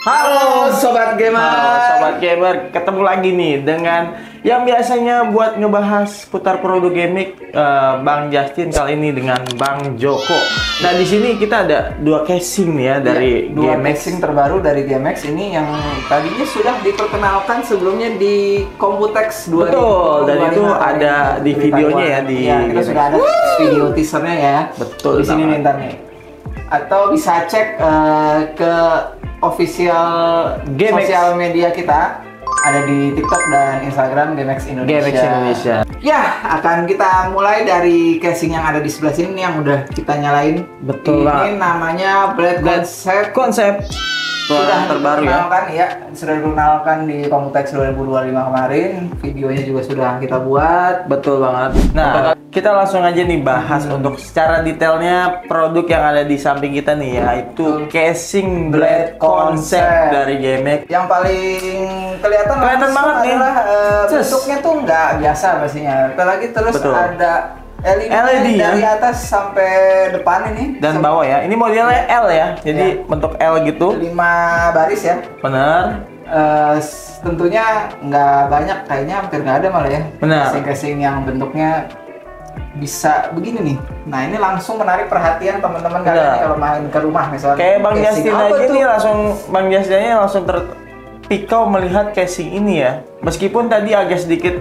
Halo Sobat Gamer. Halo Sobat Gamer, ketemu lagi nih dengan yang biasanya buat ngebahas putar produk gaming, Bang Justin, kali ini dengan Bang Joko. Nah di sini kita ada dua casing nih ya dari dua GameX. casing terbaru dari GameX ini yang tadinya sudah diperkenalkan sebelumnya di Computex 2025. Betul, dan itu ada di videonya ya di Iya, kita sudah ada video teasernya ya. Betul Di sini nih ntar nih. Atau bisa cek ke official GameX. sosial media kita, ada di TikTok dan Instagram GameX Indonesia. GameX Indonesia. Ya, akan kita mulai dari casing yang ada di sebelah sini nih, yang udah kita nyalain. Betul lah. Ini namanya Blade Concept sudah terbaru ya. Sudah dikenalkan di Computex 2025 kemarin. Videonya juga sudah kita buat. Betul banget. Nah, kita langsung aja nih bahas untuk secara detailnya produk yang ada di samping kita nih, yaitu casing Blade Concept dari GameX. Yang paling kelihatan banget nih. adalah bentuknya tuh nggak biasa pastinya. Apalagi terus Betul. ada LED dari atas sampai depan ini dan bawah ya. Ini modelnya L ya. Jadi bentuk L gitu. 5 baris ya. Bener. Tentunya nggak banyak, kayaknya hampir nggak ada malah ya. Benar. Casing-casing yang bentuknya bisa begini nih. Nah, ini langsung menarik perhatian teman-teman kalian nih kalau main ke rumah misalnya. Kayak Bang Casing Justin apa aja tuh? nih Bang Justinnya langsung terpikau melihat casing ini ya. Meskipun tadi agak sedikit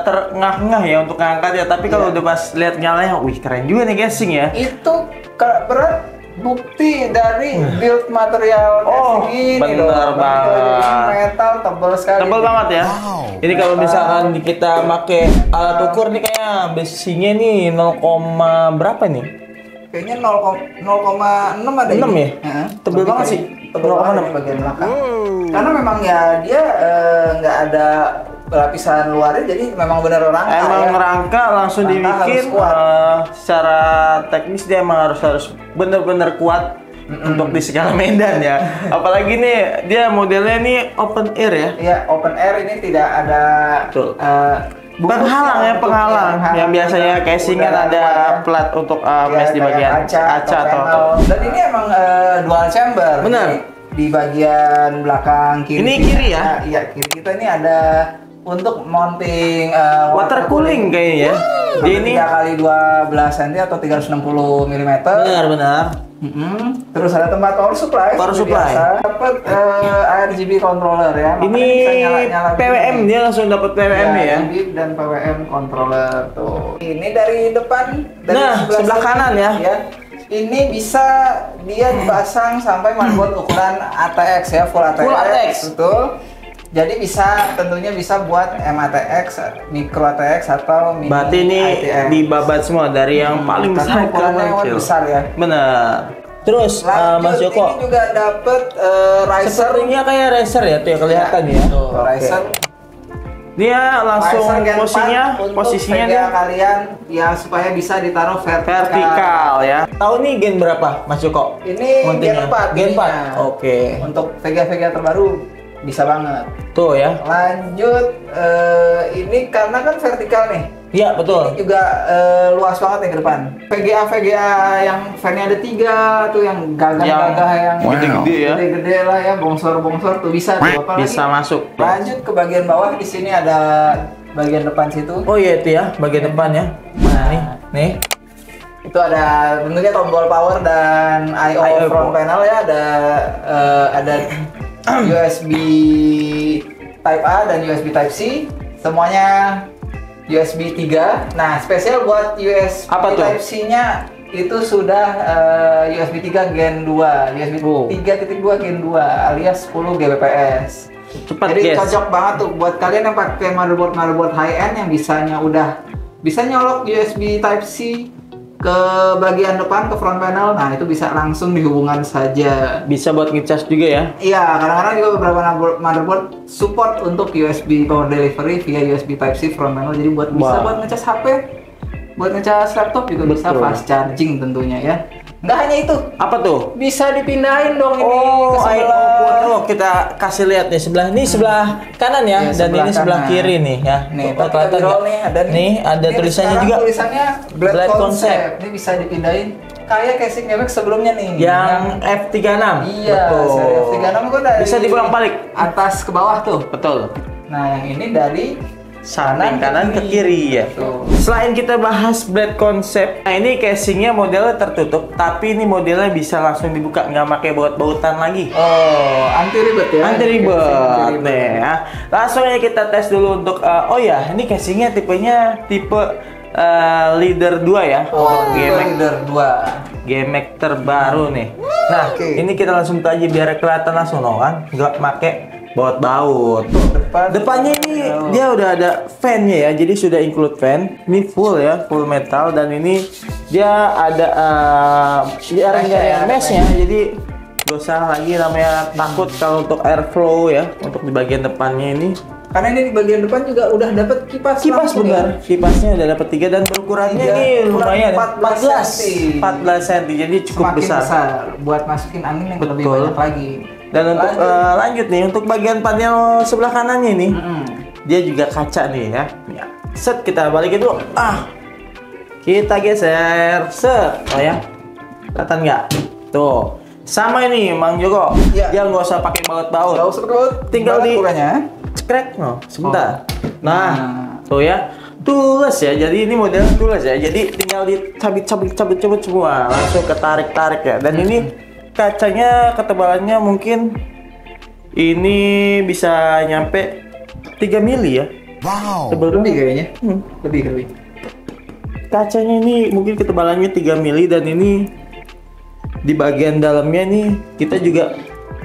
terengah-engah ya untuk ngangkat ya, tapi kalau udah pas lihat nyalanya, wih keren juga nih casing ya. Itu berat bukti dari build material casing ini. Bener banget. Metal tebal sekali. Tebal banget ya. Ini kalau misalkan kita pakai alat ukur nih kayak besinya nih 0, berapa nih? Kayaknya 0,6 ada 6 ini. ya? Tebal banget sih. Tebal banget di bagian belakang. Karena memang ya dia nggak ada lapisan luarnya, jadi memang benar rangka. Emang ya. rangka langsung Rangka dibikin. harus kuat. Secara teknis dia emang harus bener-bener kuat untuk di segala medan ya. Apalagi nih dia modelnya nih open air ya. Iya, open air ini tidak ada Betul. bungkusnya Penghalang ya, untuk penghalang. Yang biasanya casing kan ada plat untuk mes di bagian kaca atau panel. Dan ini emang dual chamber. Benar. Jadi, di bagian belakang kiri. Ini kiri ya? Iya, kiri kita ini ada untuk mounting water cooling kayaknya ya. Jadi ini 3 kali 12 cm atau 360 mm. benar. Terus ada tempat power supply. Power seperti supply. biasa. Dapat RGB controller ya. Makanya Ini bisa nyala-nyala PWM, begini. dia langsung dapat PWM ya. RGB dan PWM controller tuh. Ini dari depan, dari Nah, sebelah sini, kanan ya. Ini bisa dia dipasang sampai motherboard ukuran ATX ya, full ATX. Full ATX. Betul. Jadi tentunya bisa buat MATX, micro ATX atau mini Berarti ini ITX. dibabat semua dari yang paling besar ke ukurannya paling yang kecil. besar ya. Benar. Terus Lanjut, Mas Joko, ini juga dapat riser. sepertinya kayak racer ya tuh ya kelihatan ya. Tuh, Oke. riser. Dia langsung Riser Gen 4 posisinya untuk dia VGA kalian ya supaya bisa ditaruh vertikal ya. Tahu nih gen berapa Mas Joko? Ini Mountingnya? Gen 4. Gen 4. ininya. Oke. Untuk VGA terbaru bisa banget. Tuh ya. Lanjut, ini karena kan vertikal nih. Iya, betul. Ini juga luas banget nih ke depan. VGA yang fan-nya ada 3 tuh, yang gagah-gagah yang gede-gede ya. Gede-gede lah ya, bongsor-bongsor tuh bisa tuh. Apalagi Bisa masuk. lanjut ke bagian bawah, di sini ada bagian depan situ. Oh iya itu ya, bagian depan ya. Nah, nih. Itu ada tentunya tombol power dan I/O front panel ya, ada USB Type A dan USB Type C, semuanya USB 3. Nah, spesial buat USB Apa tuh? Type C-nya itu sudah USB 3 Gen 2, USB 3.2 Gen 2 alias 10 Gbps. Cepat, Jadi guys. cocok banget tuh buat kalian yang pakai motherboard high end yang bisa nyolok USB Type C ke bagian depan, ke front panel. Nah, itu bisa langsung dihubungkan saja. Bisa buat ngecas juga ya. Iya, kadang-kadang juga beberapa motherboard support untuk USB power delivery via USB Type C front panel. Jadi bisa buat ngecas HP, buat ngecas laptop juga bisa, fast charging tentunya ya. Nggak hanya itu, Apa tuh? bisa dipindahin dong ini ke sebelah. Kita kasih lihat nih sebelah ini sebelah kanan ya, Ya, dan sebelah ini sebelah kanan. kiri nih ya. Nih, Tuh, kelihatan nggak? nih ada Nih ada Ini tulisannya sekarang juga. Tulisannya Blade Blade Concept. Concept. Ini bisa dipindahin kayak casing Gamex sebelumnya nih. Yang F36. Iya, betul. seri F36 itu dari Bisa dibolak-balik atas ke bawah tuh. betul. Nah, yang ini dari Samping kanan ke kiri ya. Tuh. Selain kita bahas blade konsep, nah ini casingnya modelnya tertutup, tapi ini modelnya bisa langsung dibuka, nggak pakai baut-bautan lagi. Oh, anti ribet ya? Anti ribet Anti ribet. nih ya. Langsung aja kita tes dulu untuk oh ya, ini casingnya tipenya tipe Leader 2 ya. Oh, Gamex Leader 2. Gamex terbaru nih. Nah, Oke. ini kita langsung aja biar kelihatan langsung kan, nggak pakai baut-baut. Depannya ini dia udah ada fan-nya ya, jadi sudah include fan. Ini full ya, full metal, dan ini dia ada mesh-nya, jadi gak usah lagi namanya takut kalau untuk airflow ya, untuk di bagian depannya ini. Karena ini di bagian depan juga udah dapat kipas. Kipas langsung benar, ya? kipasnya udah dapat 3 dan berukurannya Tiga, ini lumayan 14 14 cm, jadi cukup Semakin besar. buat masukin angin yang lebih Betul. banyak lagi. Dan untuk lanjut nih, untuk bagian panel sebelah kanannya nih, dia juga kaca nih ya. Set, kita balikin dulu. Kita geser. Set. Oh ya. Kelihatan nggak? Tuh. Sama ini, Mang Joko. Ya. Dia nggak usah pakai baut-baut. Nggak usah baut. Tinggal di ukurannya. cekrek. No, sebentar. Nah, tuh ya. Tools ya. Jadi ini model tools ya. Jadi tinggal dicabut semua. Langsung ketarik-tarik ya. Dan ini kacanya ketebalannya mungkin ini bisa nyampe 3 mili ya. Wow. Tebal Lebih banget. kayaknya. Lebih. Kacanya ini mungkin ketebalannya 3 mili, dan ini di bagian dalamnya nih kita juga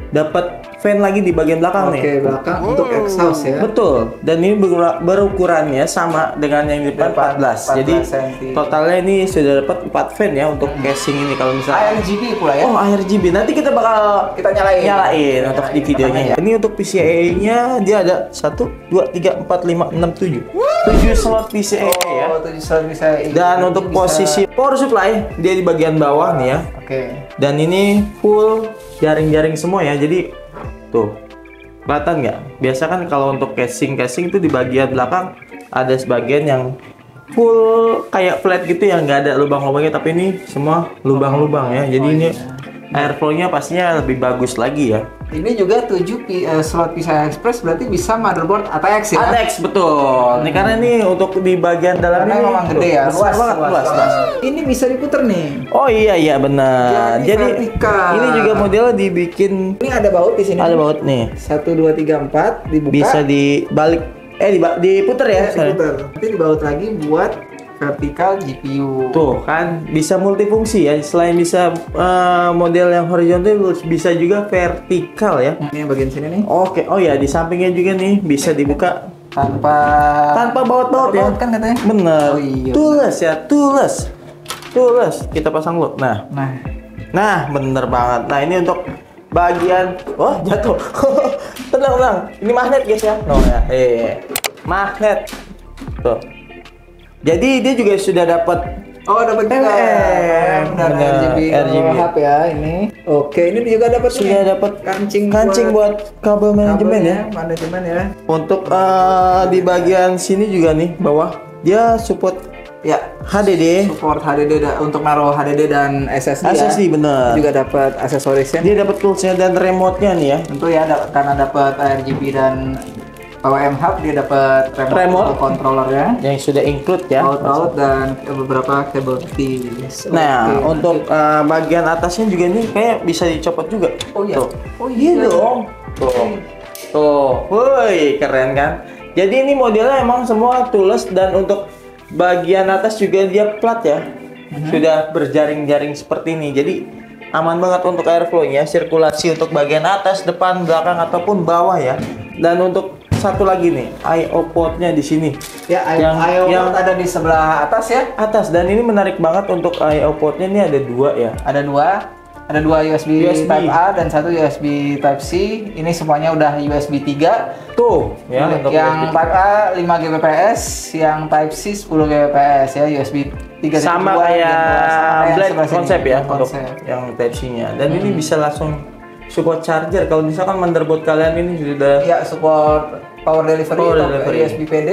dapat fan lagi di bagian belakang nih. Oke, belakang untuk exhaust ya. Betul. Dan ini berukurannya sama dengan yang di depan 14. Jadi 14 cm. totalnya ini sudah dapat 4 fan ya untuk casing ini kalau misalnya. ARGB pula ya. Oh, ARGB. Nanti kita bakal Kita nyalain. untuk di videonya ya. Ini untuk PCIe-nya dia ada 1 2 3 4 5 6 7. 7 slot PCIe ya. Oh, 7 slot bisa. Dan untuk posisi power supply dia di bagian bawah nih ya. Oke. Dan ini full jaring-jaring semua ya. Jadi tuh, kelihatan nggak? Biasa kan kalau untuk casing itu di bagian belakang ada sebagian yang full kayak flat gitu yang nggak ada lubang-lubangnya, tapi ini semua lubang-lubang ya. Jadi ini airflow-nya pastinya lebih bagus lagi ya. Ini juga 7 slot PCI Express, berarti bisa motherboard ATX ya? ATX betul. Nih karena ini untuk di bagian dalam Karena ini memang gede ya, besar banget, luas. Ini bisa diputer nih. Oh iya benar. Jadi Jadi vertikal. ini juga modelnya dibikin Ini ada baut di sini. ada baut nih. 1 2 3 4 dibuka. Bisa dibalik diputer ya. sorry. diputer. Nanti dibaut lagi buat vertikal GPU. Tuh kan bisa multifungsi ya. Selain bisa model yang horizontal, bisa juga vertikal ya. Ini yang bagian sini nih. Oke, oh ya di sampingnya juga nih bisa dibuka tanpa baut-baut ya. Baut kan katanya. Bener. Oh iya. Tools ya, tools. Kita pasang dulu. Nah, bener banget. Nah ini untuk bagian, jatuh. tenang. Ini magnet guys ya. Magnet. Tuh. Jadi dia juga sudah dapat dapat juga. Benar, RGB. Hub ya ini. Oke, ini juga dapat Sudah dapat kancing buat kabel manajemen ya. Manajemen ya. Untuk di bagian sini juga nih bawah dia support Ya, HDD. support HDD untuk naruh HDD dan SSD. SSD ya. bener. Juga dapat aksesorisnya. Dia dapat toolsnya dan remote-nya nih ya. Tentu ya karena dapat RGB dan PWM Hub, dia dapat Remote. controller ya. Yang sudah include ya. Out dan beberapa kabel keys. Nah, Oke, untuk bagian atasnya juga nih kayak bisa dicopot juga. Oh iya. Tuh. Oh iya dong. Tuh. Woi, keren kan? Jadi ini modelnya emang semua tools, dan untuk bagian atas juga dia plat ya. Sudah berjaring-jaring seperti ini. Jadi aman banget untuk airflow-nya, sirkulasi untuk bagian atas, depan, belakang ataupun bawah ya. Dan untuk satu lagi nih, I/O port-nya di sini. Ya, yang port ada di sebelah atas ya. Atas, dan ini menarik banget untuk I/O port-nya ini ada 2 ya. Ada dua USB Type A dan 1 USB Type C. Ini semuanya udah USB 3. Tuh, ya untuk Yang USB. Type A 5 Gbps, yang Type C 10 Gbps ya, USB 3.2 sama dan kayak Blade sebelah sini. konsep ya untuk Konsep. yang Type C-nya. Dan ini bisa langsung support charger kalau misalkan motherboard kalian ini sudah Ya, support power delivery, Power atau delivery. USB PD.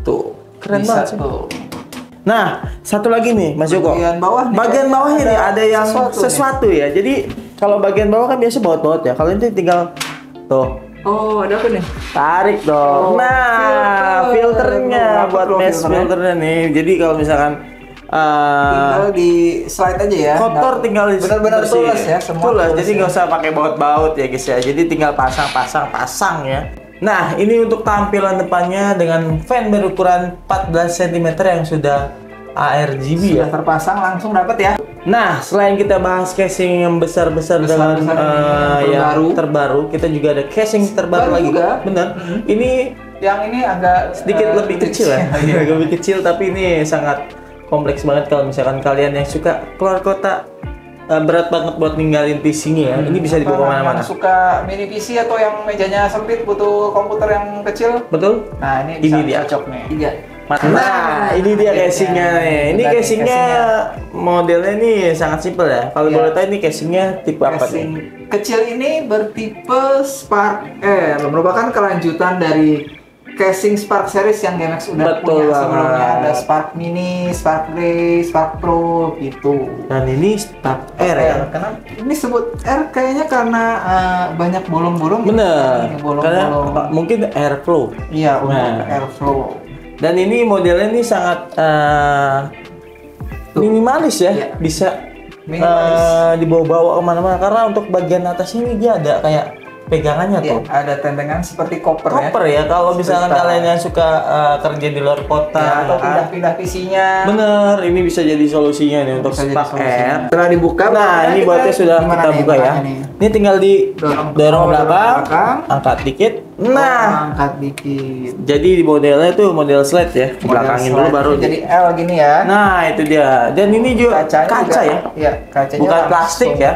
tuh keren Bisa banget sih. tuh. Nah, satu lagi nih Mas Joko. Bagian bawah nih, Bagian bawahnya nih ada yang sesuatu ya. Jadi kalau bagian bawah kan biasa baut-baut ya. Kalau ini tinggal tuh. Oh, ada apa nih? Tarik dong. Oh, nah, filternya buat mesh filternya nih. Jadi kalau misalkan tinggal di slide aja ya. kotor tinggal benar-benar tules ya, semua tules. tules Jadi ya. nggak usah pakai baut-baut ya guys ya. Jadi tinggal pasang ya. Nah, ini untuk tampilan depannya dengan fan berukuran 14 cm yang sudah ARGB Sudah ya. terpasang langsung dapat ya. Nah, selain kita bahas casing yang besar-besar dengan yang terbaru, kita juga ada casing terbaru Baru lagi. juga. Bener. Ini Yang ini agak sedikit lebih kecil ya. Agak lebih kecil tapi ini sangat kompleks banget kalau misalkan kalian yang suka keluar kota, berat banget buat ninggalin PC-nya ya. Ini bisa dibawa kemana-mana. Yang suka mini PC atau yang mejanya sempit butuh komputer yang kecil. Betul? Nah, ini bisa dia. cocok nih. Iya. Nah, ini dia casingnya nih. Ini casingnya modelnya nih sangat simpel ya. Kalau boleh tahu ini casingnya tipe apa nih? Casing kecil ini bertipe Spark Air, merupakan kelanjutan dari casing Spark series yang GMX udah Betul punya sebelumnya. banget. Ada Spark Mini, Spark Grey, Spark Pro gitu. Dan ini Spark Air ya. Karena ini sebut R kayaknya karena banyak bolong-bolong. Bener. Karena Bolong-bolong. mungkin airflow. Iya, untuk Nah. airflow. Dan ini modelnya ini sangat minimalis ya. Iya. Bisa Minimalis. dibawa-bawa kemana-mana. Karena untuk bagian atasnya ini dia ada kayak pegangannya Iya, tuh. ada tendengan seperti koper ya. Koper ya. Kalau misalkan Seperti kalian yang suka kerja di luar kota, Ya, atau kan? pindah-pindah PC-nya. Bener, ini bisa jadi solusinya nih untuk Bisa jadi Spark solusinya. Air. Setelah dibuka, Nah, bautnya ini bautnya sudah gimana kita nih, buka ya. bukannya nih? Ini tinggal di Dorong dorong ke belakang, belakang. angkat dikit. Nah, angkat dikit. jadi di modelnya tuh model slide ya. Belakangin dulu Slide. baru. Jadi L gini ya. Nah, itu dia. Dan ini juga Kacanya kaca juga, ya. Iya, kacanya Bukan langsung. plastik ya.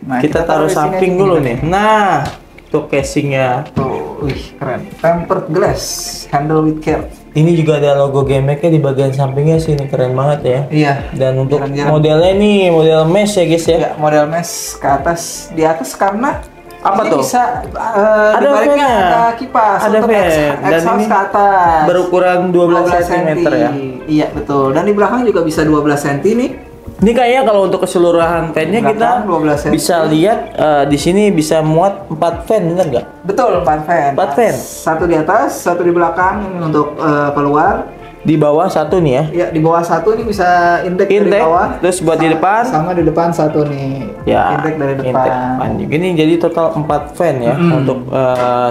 Nah, kita taruh di sini samping aja dulu gini. nih. Nah, untuk casingnya. Tuh, wih keren. Tempered glass, handle with care. Ini juga ada logo GMX-nya di bagian sampingnya sih, ini keren banget ya. Iya. Dan untuk Jarang-jarang. modelnya ini model mesh ya guys ya. Ya, model mesh ke atas, di atas karena Apa ini tuh? bisa Ada di baliknya fan-nya. ada kipas Ada untuk fan. Dan exhaust ini ke atas. berukuran 12 cm ya. Iya betul. Dan di belakang juga bisa 12 cm nih. Ini kayaknya kalau untuk keseluruhan fan-nya kita Belakang 12 cm. bisa lihat di sini bisa muat 4 fan, bener nggak? Betul, 4 fan. 4 fan. Satu di atas, satu di belakang ini untuk keluar. Di bawah satu nih ya. Ya, di bawah satu ini bisa intake dari Intake, bawah. terus buat di depan. Sama di depan satu nih. Ya, Intake dari depan. intake depan juga. Ini jadi total 4 fan ya untuk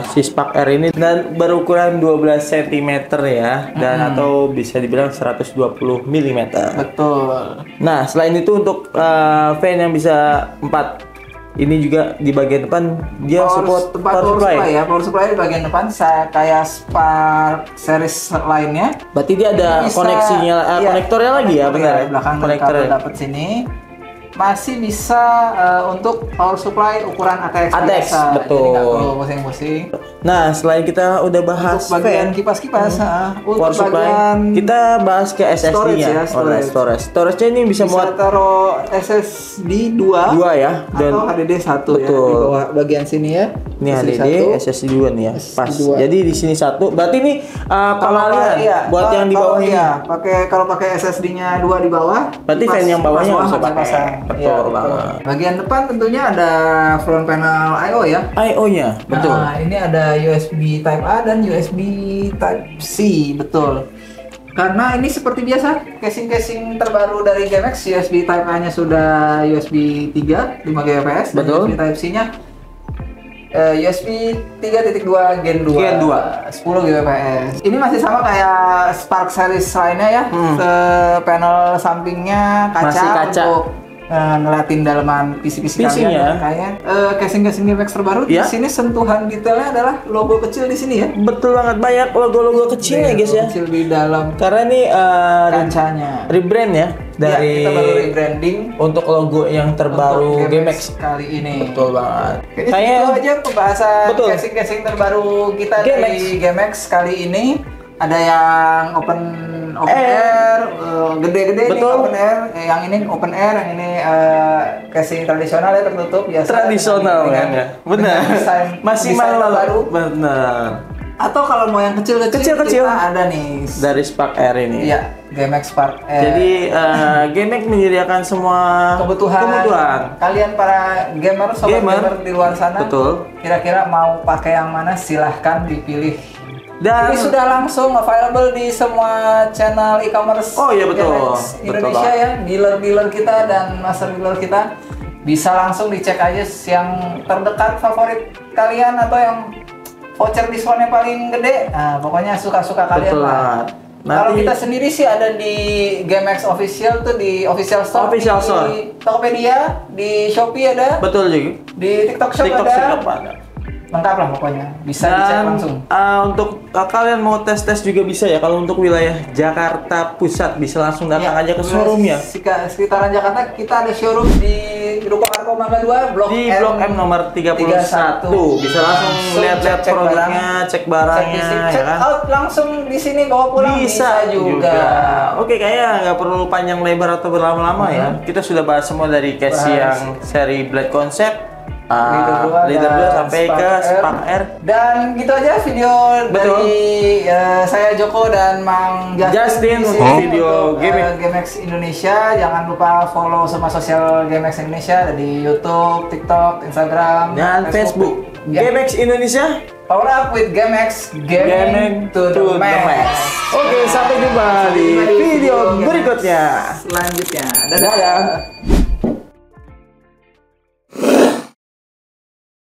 si Spark Air ini dan berukuran 12 cm ya dan atau bisa dibilang 120 mm. Betul. Nah, selain itu untuk fan yang bisa 4 ini juga di bagian depan dia support power supply ya. Power supply di bagian depan kayak Spark series lainnya. Berarti dia ada Bisa- koneksinya, iya, konektornya lagi ya, konektor benar ya? Belakang Konektor. konektor dapat sini. Masih bisa untuk power supply ukuran ATX ATX, biasa. betul. Jadi nggak perlu pusing-pusing. Nah, selain kita udah bahas Untuk bagian fan, kipas-kipas, untuk power supply, bagian kita bahas ke SSD-nya. storage ya, storage. Storage-nya ini bisa bisa muat taruh SSD 2 ya dan atau HDD 1 ya betul. di bawah bagian sini ya. ini HDD, SSD 2 nih ya. Pas. SSD 2. Jadi di sini satu. Berarti ini pengalihan buat yang di bawah ini. Iya, kalau pakai SSD-nya 2 di bawah. Berarti fan yang bawahnya bisa pakai. pasang. Betul Iya, banget. Bagian depan tentunya ada front panel I/O ya. I/O-nya, betul. Nah, ini ada USB Type A dan USB Type C, betul. Karena ini seperti biasa, casing-casing terbaru dari GMX, USB Type A-nya sudah USB 3, 5 Gbps, dan Betul. USB Type C-nya USB 3.2 Gen 2, Gen 2. 10 Gbps. Ini masih sama kayak Spark series lainnya ya, panel sampingnya kaca, Masih kaca. untuk ngeliatin dalaman PC-PC PC-nya. kalian. Kayak casing-casing GMX terbaru Ya. di sini sentuhan detailnya adalah logo kecil di sini ya. Betul banget, banyak logo-logo kecilnya guys ya. Kecil di dalam Karena ini kancanya. rebrand ya dari Ya, kita baru rebranding untuk logo yang terbaru untuk GMX. kali ini. Betul banget. Kayaknya itu aja pembahasan Betul. casing-casing terbaru kita GMX. dari GMX kali ini. Ada yang open air, gede-gede nih Betul. open air. Yang ini open air, yang ini casing tradisional ya, tertutup biasa. Tradisional dengan- kan ya. Benar. dengan desain Masih desain malu baru. Benar. Atau kalau mau yang kecil-kecil kita ada nih dari Spark Air ini. Iya, GameX Spark Air. Jadi GameX menyediakan semua kebutuhan. Kalian para gamer, sobat gamer di luar sana. Betul. Kira-kira mau pakai yang mana? Silahkan dipilih. Dan ini sudah langsung available di semua channel e-commerce. Oh iya betul. Indonesia ya, dealer-dealer kita dan master dealer kita bisa langsung dicek aja yang terdekat favorit kalian atau yang voucher diskonnya paling gede. Nah, pokoknya suka-suka kalian lah. Kalau kita sendiri sih ada di GameX Official tuh di Official Store, di Tokopedia, di Shopee ada. Betul juga. Di TikTok Shop ada. Lengkap lah pokoknya, bisa dicek langsung. Untuk kalian mau tes bisa ya. Kalau untuk wilayah Jakarta Pusat bisa langsung datang aja ke showroom ya. Sekitaran Jakarta kita ada showroom di Ruko Arko Mangga 2, Blok M nomor 31. Bisa langsung lihat-lihat produknya, cek barangnya, check out langsung di sini bawa pulang bisa juga. Oke, kayaknya nggak perlu panjang lebar atau berlama-lama ya. Kita sudah bahas semua dari case yang seri Black Concept, Leader 2 sampai ke Spark Air. Dan gitu aja video dari saya Joko dan Mang Justin untuk video GameX Indonesia. Jangan lupa follow semua sosial GameX Indonesia di YouTube, TikTok, Instagram, dan Facebook. GameX Indonesia. Power up with GameX, gaming to the max. Oke, sampai jumpa di video berikutnya. Selanjutnya. Dadah.